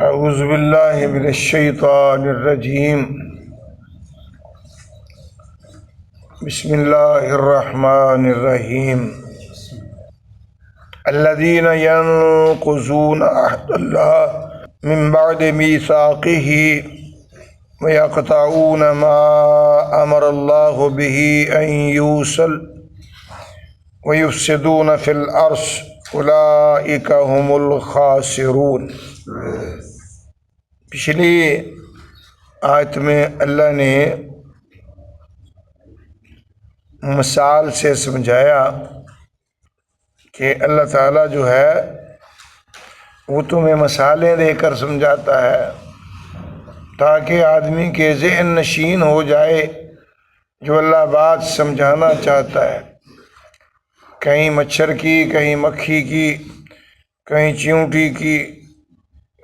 اعوذ باللہ من الشیطان الرجیم بسم اللہ الرحمن الرحیم الذین ينقضون عہد اللہ من بعد میثاقہ ويقطعون ما امر اللہ بہ ان یوصل ويفسدون فی الارض اولئک هم الخاسرون۔ پچھلی آیت میں اللہ نے مثال سے سمجھایا کہ اللہ تعالیٰ جو ہے وہ تمہیں مثالیں دے کر سمجھاتا ہے تاکہ آدمی کے ذہن نشین ہو جائے جو اللہ بات سمجھانا چاہتا ہے، کہیں مچھر کی، کہیں مکھی کی، کہیں چیونٹی کی،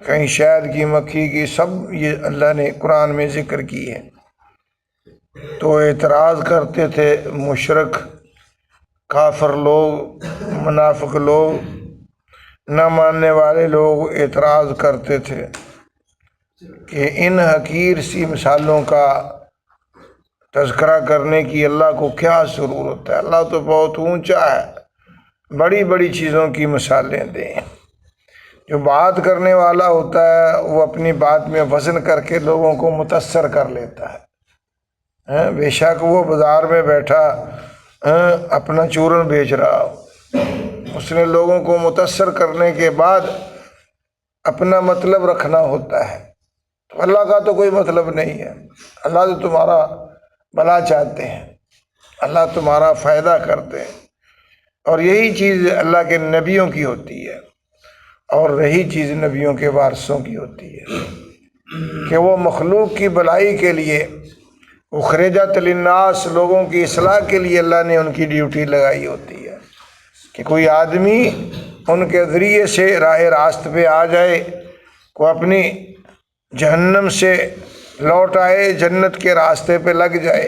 کہیں شہد کی مکھی کی، سب یہ اللہ نے قرآن میں ذکر کی ہے۔ تو اعتراض کرتے تھے مشرک، کافر لوگ، منافق لوگ، نہ ماننے والے لوگ اعتراض کرتے تھے کہ ان حقیر سی مثالوں کا تذکرہ کرنے کی اللہ کو کیا ضرورت ہے، اللہ تو بہت اونچا ہے، بڑی بڑی چیزوں کی مثالیں دیں۔ جو بات کرنے والا ہوتا ہے وہ اپنی بات میں وزن کر کے لوگوں کو متاثر کر لیتا ہے، بے شک وہ بازار میں بیٹھا اپنا چورن بیچ رہا ہو، اس نے لوگوں کو متاثر کرنے کے بعد اپنا مطلب رکھنا ہوتا ہے۔ تو اللہ کا تو کوئی مطلب نہیں ہے، اللہ تو تمہارا بھلا چاہتے ہیں، اللہ تمہارا فائدہ کرتے ہیں، اور یہی چیز اللہ کے نبیوں کی ہوتی ہے، اور رہی چیز نبیوں کے وارثوں کی ہوتی ہے کہ وہ مخلوق کی بھلائی کے لیے، اخرجت للناس، لوگوں کی اصلاح کے لیے اللہ نے ان کی ڈیوٹی لگائی ہوتی ہے کہ کوئی آدمی ان کے ذریعے سے راہ راست پہ آ جائے، کو اپنی جہنم سے لوٹ آئے، جنت کے راستے پہ لگ جائے۔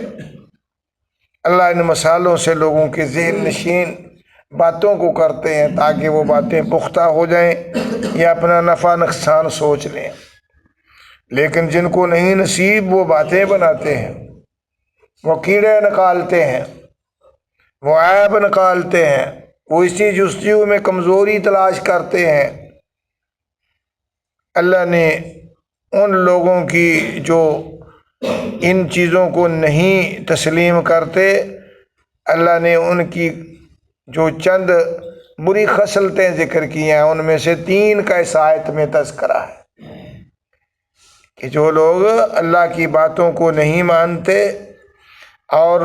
اللہ ان مثالوں سے لوگوں کے ذہن نشین باتوں کو کرتے ہیں تاکہ وہ باتیں پختہ ہو جائیں یا اپنا نفع نقصان سوچ لیں، لیکن جن کو نہیں نصیب وہ باتیں بناتے ہیں، وہ کیڑے نکالتے ہیں، وہ عیب نکالتے ہیں، وہ اسی جستجو میں کمزوری تلاش کرتے ہیں۔ اللہ نے ان لوگوں کی جو ان چیزوں کو نہیں تسلیم کرتے، اللہ نے ان کی جو چند بری خصلتیں ذکر کی ہیں ان میں سے 3 کا اس آیت میں تذکرہ ہے کہ جو لوگ اللہ کی باتوں کو نہیں مانتے اور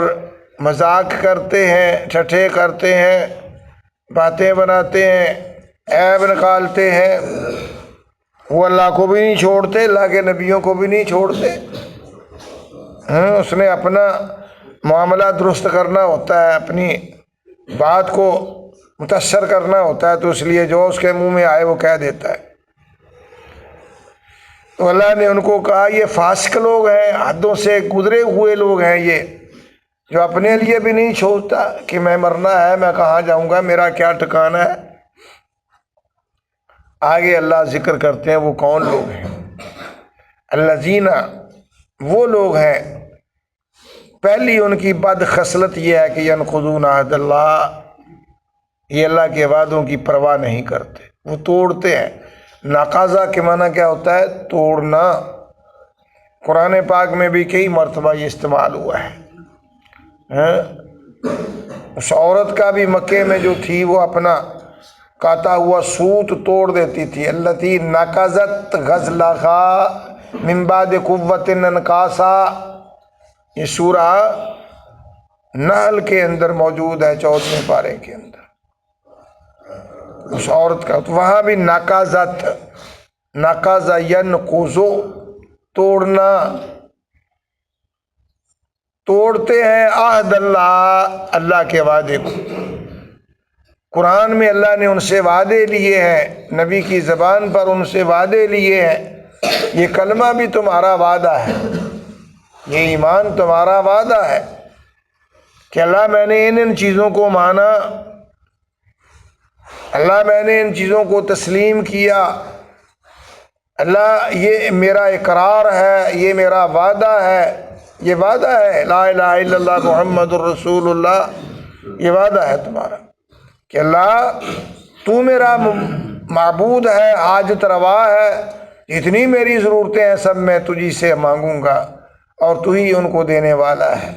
مذاق کرتے ہیں، ٹھٹھے کرتے ہیں، باتیں بناتے ہیں، عیب نکالتے ہیں، وہ اللہ کو بھی نہیں چھوڑتے، اللہ کے نبیوں کو بھی نہیں چھوڑتے۔ اس نے اپنا معاملہ درست کرنا ہوتا ہے، اپنی بات کو متاثر کرنا ہوتا ہے، تو اس لیے جو اس کے منہ میں آئے وہ کہہ دیتا ہے۔ تو اللہ نے ان کو کہا یہ فاسق لوگ ہیں، حدوں سے گزرے ہوئے لوگ ہیں، یہ جو اپنے لیے بھی نہیں چھوڑتا کہ میں مرنا ہے، میں کہاں جاؤں گا، میرا کیا ٹھکانہ ہے۔ آگے اللہ ذکر کرتے ہیں وہ کون لوگ ہیں۔ الذین، وہ لوگ ہیں، پہلی ان کی بد خصلت یہ ہے کہ ینقضون عہد اللہ، یہ اللہ کے وعدوں کی پرواہ نہیں کرتے، وہ توڑتے ہیں۔ ناقضہ کے معنی کیا ہوتا ہے؟ توڑنا۔ قرآن پاک میں بھی کئی مرتبہ یہ استعمال ہوا ہے۔ اس عورت کا بھی مکے میں جو تھی وہ اپنا کاتا ہوا سوت توڑ دیتی تھی، التی نقضت غزلہا من بعد قوت انکاسا، یہ سورہ نحل کے اندر موجود ہے، 14ویں پارے کے اندر۔ اس عورت کا تو وہاں بھی نقضت، نقض ینقضو، توڑنا، توڑتے ہیں عہد اللہ، اللہ کے وعدے کو۔ قرآن میں اللہ نے ان سے وعدے لیے ہیں، نبی کی زبان پر ان سے وعدے لیے ہیں۔ یہ کلمہ بھی تمہارا وعدہ ہے، یہ ایمان تمہارا وعدہ ہے کہ اللہ میں نے ان چیزوں کو مانا، اللہ میں نے ان چیزوں کو تسلیم کیا، اللہ یہ میرا اقرار ہے، یہ میرا وعدہ ہے، یہ وعدہ ہے لا الہ الا اللہ محمد الرسول اللہ، یہ وعدہ ہے تمہارا کہ اللہ تو میرا معبود ہے، حاجت روا ہے، جتنی میری ضرورتیں ہیں سب میں تجھی سے مانگوں گا اور تو ہی ان کو دینے والا ہے۔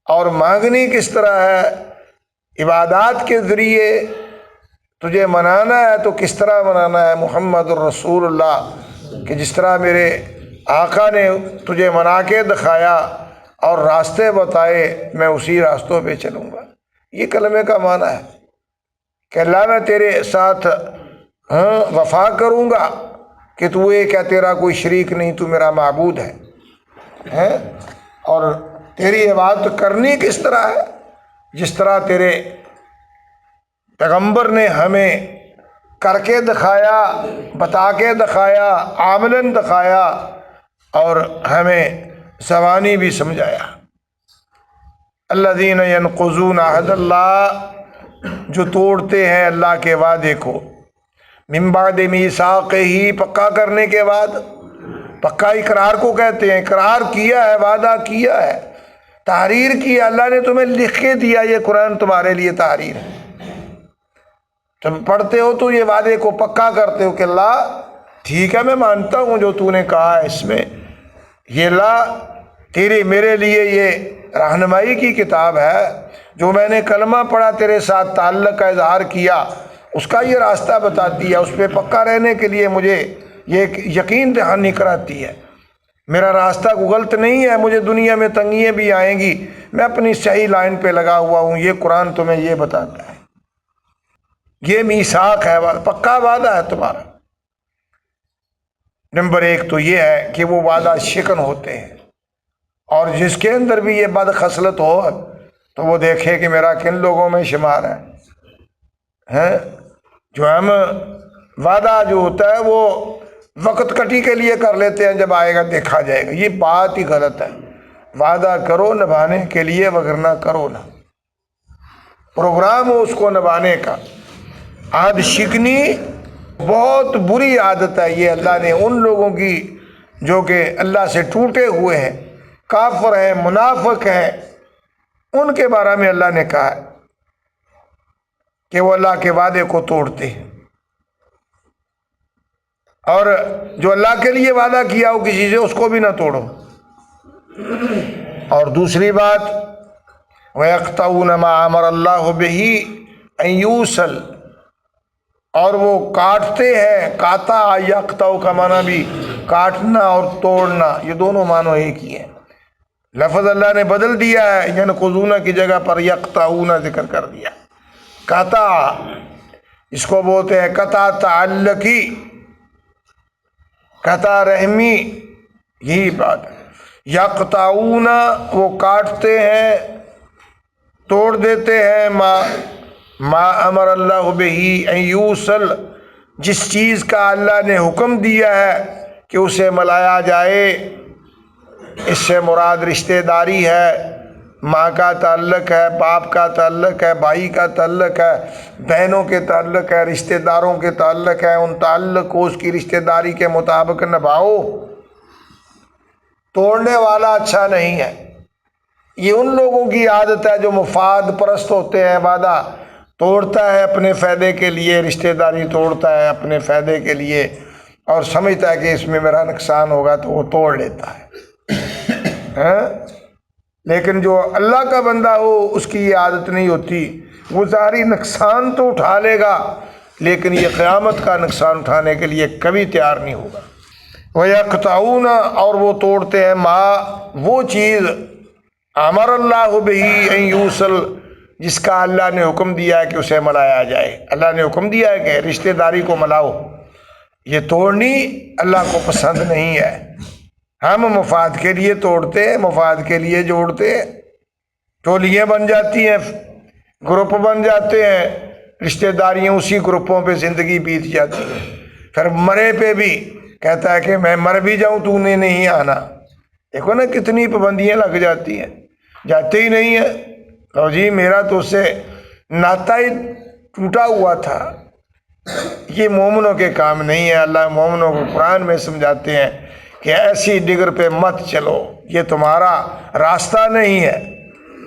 اور مانگنی کس طرح ہے؟ عبادات کے ذریعے تجھے منانا ہے تو کس طرح منانا ہے؟ محمد الرسول اللہ، کہ جس طرح میرے آقا نے تجھے منا کے دکھایا اور راستے بتائے میں اسی راستوں پہ چلوں گا۔ یہ کلمے کا معنی ہے کہ اللہ میں تیرے ساتھ وفا کروں گا کہ تو یہ کیا تیرا کوئی شریک نہیں، تو میرا معبود ہے۔ اور تیری عبادت کرنی کس طرح ہے؟ جس طرح تیرے پیغمبر نے ہمیں کر کے دکھایا، بتا کے دکھایا، عملاً دکھایا اور ہمیں زبانی بھی سمجھایا۔ الذین ینقضون عہد اللہ، جو توڑتے ہیں اللہ کے وعدے کو، من بعد میثاقہ، پکا کرنے کے بعد۔ پکا اقرار کو کہتے ہیں، اقرار کیا ہے، وعدہ کیا ہے، تحریر کیا، اللہ نے تمہیں لکھ کے دیا، یہ قرآن تمہارے لیے تحریر ہے۔ تم پڑھتے ہو تو یہ وعدے کو پکا کرتے ہو کہ اللہ ٹھیک ہے میں مانتا ہوں جو تو نے کہا ہے اس میں، یہ اللہ تیری میرے لیے یہ رہنمائی کی کتاب ہے، جو میں نے کلمہ پڑھا تیرے ساتھ تعلق کا اظہار کیا اس کا یہ راستہ بتاتی ہے، اس پہ پکا رہنے کے لیے مجھے یہ یقین دہانی کراتی ہے، میرا راستہ غلط نہیں ہے، مجھے دنیا میں تنگیاں بھی آئیں گی، میں اپنی صحیح لائن پہ لگا ہوا ہوں، یہ قرآن تمہیں یہ بتاتا ہے۔ یہ میثاق ہے، پکا وعدہ ہے تمہارا۔ نمبر ایک تو یہ ہے کہ وہ وعدہ شکن ہوتے ہیں، اور جس کے اندر بھی یہ بد خصلت ہو تو وہ دیکھے کہ میرا کن لوگوں میں شمار ہے۔ جو ہم وعدہ جو ہوتا ہے وہ وقت کٹی کے لیے کر لیتے ہیں، جب آئے گا دیکھا جائے گا، یہ بات ہی غلط ہے۔ وعدہ کرو نبھانے کے لیے، وگرنہ کرو نہ، پروگرام ہو اس کو نبھانے کا۔ عہد شکنی بہت بری عادت ہے، یہ اللہ نے ان لوگوں کی جو کہ اللہ سے ٹوٹے ہوئے ہیں، کافر ہیں، منافق ہیں، ان کے بارے میں اللہ نے کہا ہے کہ وہ اللہ کے وعدے کو توڑتے ہیں، اور جو اللہ کے لیے وعدہ کیا ہو کسی سے اس کو بھی نہ توڑو۔ اور دوسری بات، وَيَقْطَعُونَ مَا أَمَرَ اللَّهُ بِهِ أَن يُوصَلَ، اور وہ کاٹتے ہیں، کاتا یقطع کا معنی بھی کاٹنا اور توڑنا، یہ دونوں معنی ایک ہی ہیں، لفظ اللہ نے بدل دیا ہے، ینقضون کی جگہ پر یقطعون ذکر کر دیا۔ قطع اس کو بولتے ہیں قطع تعلقی، قطع رحمی، یہی بات ہے۔ یقطعون وہ کاٹتے ہیں، توڑ دیتے ہیں، ما امر اللہ بہ ان یوصل، جس چیز کا اللہ نے حکم دیا ہے کہ اسے ملایا جائے، اس سے مراد رشتہ داری ہے، ماں کا تعلق ہے، باپ کا تعلق ہے، بھائی کا تعلق ہے، بہنوں کے تعلق ہے، رشتہ داروں کے تعلق ہے، ان تعلق کو اس کی رشتہ داری کے مطابق نبھاؤ۔ توڑنے والا اچھا نہیں ہے، یہ ان لوگوں کی عادت ہے جو مفاد پرست ہوتے ہیں، وعدہ توڑتا ہے اپنے فائدے کے لیے، رشتہ داری توڑتا ہے اپنے فائدے کے لیے، اور سمجھتا ہے کہ اس میں میرا نقصان ہوگا تو وہ توڑ لیتا ہے۔ لیکن جو اللہ کا بندہ ہو اس کی یہ عادت نہیں ہوتی، وہ ظاہری نقصان تو اٹھا لے گا لیکن یہ قیامت کا نقصان اٹھانے کے لیے کبھی تیار نہیں ہوگا۔ وَيَقْطَعُونَ اور وہ توڑتے ہیں، ما وہ چیز امر اللہ بہ ان یوصل جس کا اللہ نے حکم دیا ہے کہ اسے ملایا جائے، اللہ نے حکم دیا ہے کہ رشتہ داری کو ملاؤ، یہ توڑنی اللہ کو پسند نہیں ہے۔ ہم مفاد کے لیے توڑتے ہیں، مفاد کے لیے جوڑتے ہیں، ٹولیاں بن جاتی ہیں، گروپ بن جاتے ہیں، رشتہ داریاں اسی گروپوں پہ زندگی بیت جاتی ہے، پھر مرے پہ بھی کہتا ہے کہ میں مر بھی جاؤں تو نے نہیں آنا۔ دیکھو نا کتنی پابندیاں لگ جاتی ہیں، جاتے ہی نہیں ہیں۔ اور جی میرا تو اس سے ناتا ہی ٹوٹا ہوا تھا، یہ مومنوں کے کام نہیں ہے۔ اللہ مومنوں کو قرآن میں سمجھاتے ہیں کہ ایسی ڈگر پہ مت چلو، یہ تمہارا راستہ نہیں ہے۔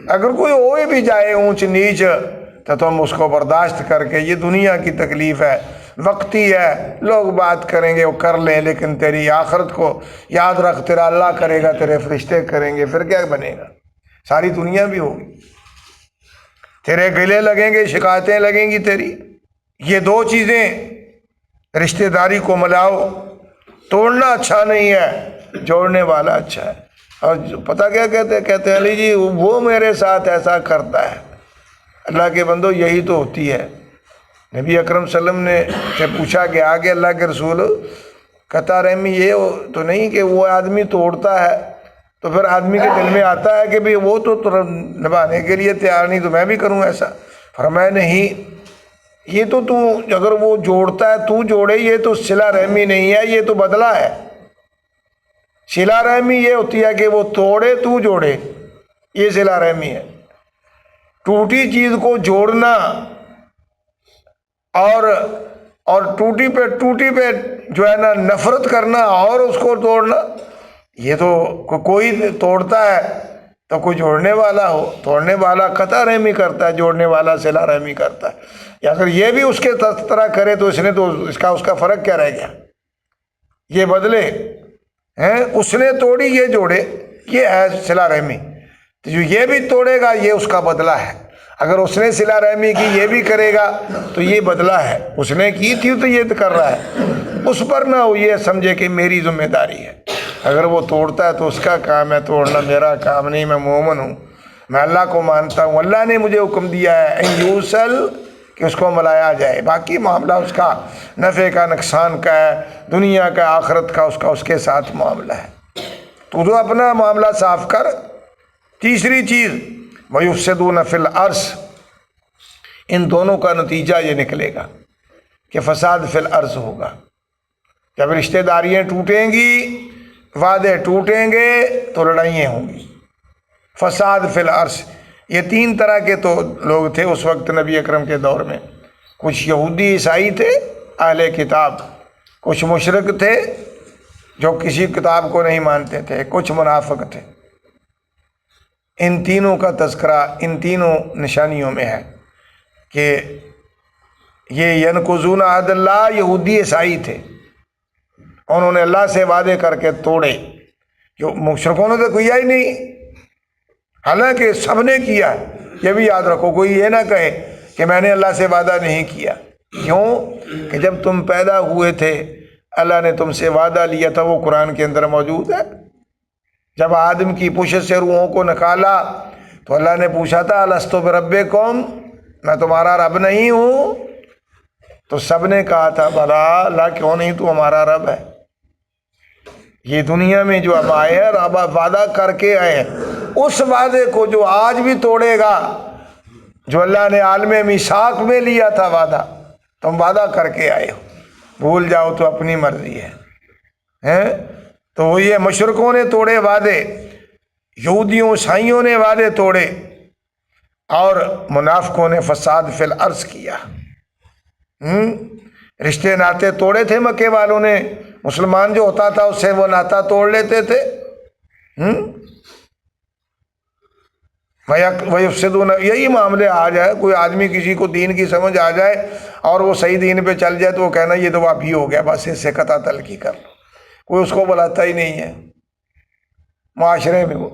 اگر کوئی ہوئے بھی جائے اونچ نیچ تو تم اس کو برداشت کر کے، یہ دنیا کی تکلیف ہے، وقتی ہے، لوگ بات کریں گے وہ کر لیں، لیکن تیری آخرت کو یاد رکھ، تیرا اللہ کرے گا، تیرے فرشتے کریں گے، پھر کیا بنے گا؟ ساری دنیا بھی ہوگی، تیرے گلے لگیں گے، شکایتیں لگیں گی تیری۔ یہ دو چیزیں رشتہ داری کو ملاؤ، توڑنا اچھا نہیں ہے، جوڑنے والا اچھا ہے۔ اور پتہ کیا کہتے ہیں علی جی وہ میرے ساتھ ایسا کرتا ہے۔ اللہ کے بندو یہی تو ہوتی ہے۔ نبی اکرم صلی اللہ علیہ وسلم نے سے پوچھا کہ آگے اللہ کے رسول قطع رحمی یہ تو نہیں کہ وہ آدمی توڑتا ہے تو پھر آدمی کے دل میں آتا ہے کہ بھی وہ تو نبھانے کے لیے تیار نہیں تو میں بھی کروں ایسا؟ فرمایا نہیں، یہ تو اگر وہ جوڑتا ہے تو جوڑے، یہ تو صلہ رحمی نہیں ہے، یہ تو بدلہ ہے۔ صلہ رحمی یہ ہوتی ہے کہ وہ توڑے تو جوڑے، یہ صلہ رحمی ہے۔ ٹوٹی چیز کو جوڑنا اور ٹوٹی پہ جو ہے نا نفرت کرنا اور اس کو توڑنا، یہ تو کوئی توڑتا ہے تو کوئی جوڑنے والا ہو، توڑنے والا قطع رحمی کرتا ہے، جوڑنے والا صلہ رحمی کرتا ہے۔ یا اگر یہ بھی اس کے طرح کرے تو اس کا فرق کیا رہ گیا؟ یہ بدلے ہیں، اس نے توڑی یہ جوڑے، یہ ہے صلہ رحمی۔ تو جو یہ بھی توڑے گا یہ اس کا بدلہ ہے۔ اگر اس نے صلہ رحمی کی یہ بھی کرے گا تو یہ بدلہ ہے، اس نے کی تھی تو یہ کر رہا ہے، اس پر نہ ہو یہ سمجھے کہ میری ذمہ داری ہے۔ اگر وہ توڑتا ہے تو اس کا کام ہے توڑنا، میرا کام نہیں۔ میں مومن ہوں، میں اللہ کو مانتا ہوں، اللہ نے مجھے حکم دیا ہے ان یوصل کہ اس کو ملایا جائے، باقی معاملہ اس کا نفع کا، نقصان کا ہے، دنیا کا، آخرت کا، اس کے ساتھ معاملہ ہے۔ تو اپنا معاملہ صاف کر۔ تیسری چیز وَيُفْسِدُونَ فِي الْأَرْضِ، ان دونوں کا نتیجہ یہ نکلے گا کہ فساد فی الارض ہوگا۔ جب رشتہ داریاں ٹوٹیں گی، وعدے ٹوٹیں گے تو لڑائیاں ہوں گی۔ فساد فی الارض، یہ تین طرح کے تو لوگ تھے اس وقت نبی اکرم کے دور میں۔ کچھ یہودی عیسائی تھے اہل کتاب، کچھ مشرک تھے جو کسی کتاب کو نہیں مانتے تھے، کچھ منافق تھے۔ ان تینوں کا تذکرہ ان تینوں نشانیوں میں ہے کہ یہ ینقضون عہد اللہ، یہودی عیسائی تھے، انہوں نے اللہ سے وعدے کر کے توڑے، جو مشرکوں نے تو کیا ہی نہیں، حالانکہ سب نے کیا۔ یہ بھی یاد رکھو، کوئی یہ نہ کہے کہ میں نے اللہ سے وعدہ نہیں کیا۔ کیوں کہ جب تم پیدا ہوئے تھے اللہ نے تم سے وعدہ لیا تھا، وہ قرآن کے اندر موجود ہے۔ جب آدم کی پشت سے روحوں کو نکالا تو اللہ نے پوچھا تھا الست بربکم، میں تمہارا رب نہیں ہوں؟ تو سب نے کہا تھا بھلا، اللہ کیوں نہیں، تو ہمارا رب ہے۔ یہ دنیا میں جو اب آئے ہیں، اب وعدہ کر کے آئے ہیں، اس وعدے کو جو آج بھی توڑے گا، جو اللہ نے عالم میثاق میں لیا تھا وعدہ، تم وعدہ کر کے آئے ہو، بھول جاؤ تو اپنی مرضی ہے۔ تو وہ یہ مشرکوں نے توڑے وعدے، یہودیوں عیسائیوں نے وعدے توڑے، اور منافقوں نے فساد فی الارض کیا۔ رشتے ناطے توڑے تھے مکے والوں نے، مسلمان جو ہوتا تھا اس سے وہ ناطا توڑ لیتے تھے۔ وَيُفْسِدُونَ، یہی معاملے آ جائے، کوئی آدمی کسی کو دین کی سمجھ آ جائے اور وہ صحیح دین پہ چل جائے تو وہ کہنا یہ تو وہابی ہو گیا، بس اس سے قطع تلقی کر لو، کوئی اس کو بلاتا ہی نہیں ہے معاشرے میں، وہ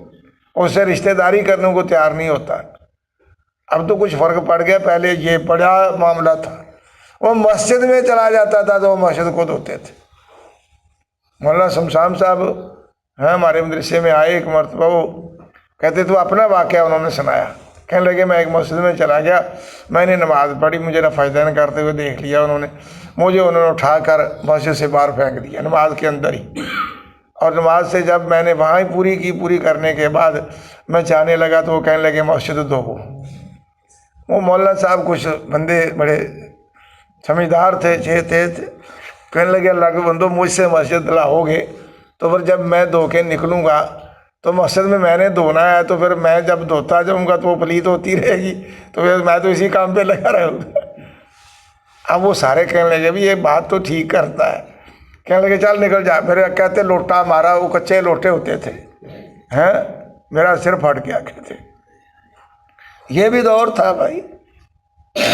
اس سے رشتہ داری کرنے کو تیار نہیں ہوتا۔ اب تو کچھ فرق پڑ گیا، پہلے یہ بڑا معاملہ تھا، وہ مسجد میں چلا جاتا تھا تو وہ مسجد کو دھوتے تھے۔ مولانا شمشان صاحب ہیں ہمارے مدرسے میں آئے ایک مرتبہ، وہ کہتے تو اپنا واقعہ انہوں نے سنایا، کہنے لگے میں ایک مسجد میں چلا گیا، میں نے نماز پڑھی، مجھے فائدہ نہ کرتے ہوئے دیکھ لیا انہوں نے اٹھا کر مسجد سے باہر پھینک دیا، نماز کے اندر ہی۔ اور نماز سے جب میں نے وہاں ہی پوری کرنے کے بعد میں جانے لگا تو وہ کہنے لگے مسجد دھو۔ وہ مولانا صاحب کچھ بندے بڑے سمجھدار تھے، تیز تھے، کہنے لگے اللہ کے بندو مجھ سے مسجد لاؤ گے تو پھر جب میں دھو کے نکلوں گا تو مسجد میں نے دھونا ہے، تو پھر میں جب دھوتا جاؤں گا تو وہ پلیت ہوتی رہے گی، تو پھر میں تو اسی کام پہ لگا رہوں گا۔ اب وہ سارے کہنے لگے بھی یہ بات تو ٹھیک کرتا ہے، کہنے لگے چل نکل جا، پھر کہتے لوٹا مارا، وہ کچے لوٹے ہوتے تھے، ہیں میرا سر پھٹ گیا کہتے۔ یہ بھی دور تھا بھائی،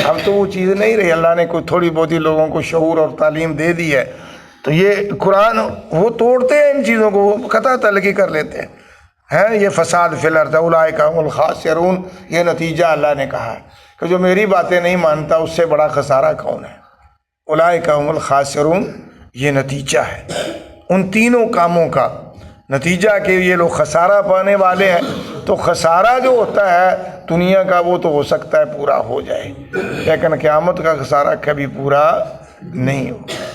اب تو وہ چیز نہیں رہی، اللہ نے کوئی تھوڑی بہت ہی لوگوں کو شعور اور تعلیم دے دی ہے، تو یہ قرآن وہ توڑتے ہیں ان چیزوں کو، وہ قطع تلقی کر لیتے ہیں، یہ فساد فی الارض اولئک هم الخاسرون، یہ نتیجہ اللہ نے کہا ہے کہ جو میری باتیں نہیں مانتا اس سے بڑا خسارہ کون ہے، اولئک هم الخاسرون، یہ نتیجہ ہے ان تینوں کاموں کا نتیجہ کہ یہ لوگ خسارہ پانے والے ہیں۔ تو خسارہ جو ہوتا ہے دنیا کا وہ تو ہو سکتا ہے پورا ہو جائے، لیکن قیامت کا خسارہ کبھی پورا نہیں ہوگا۔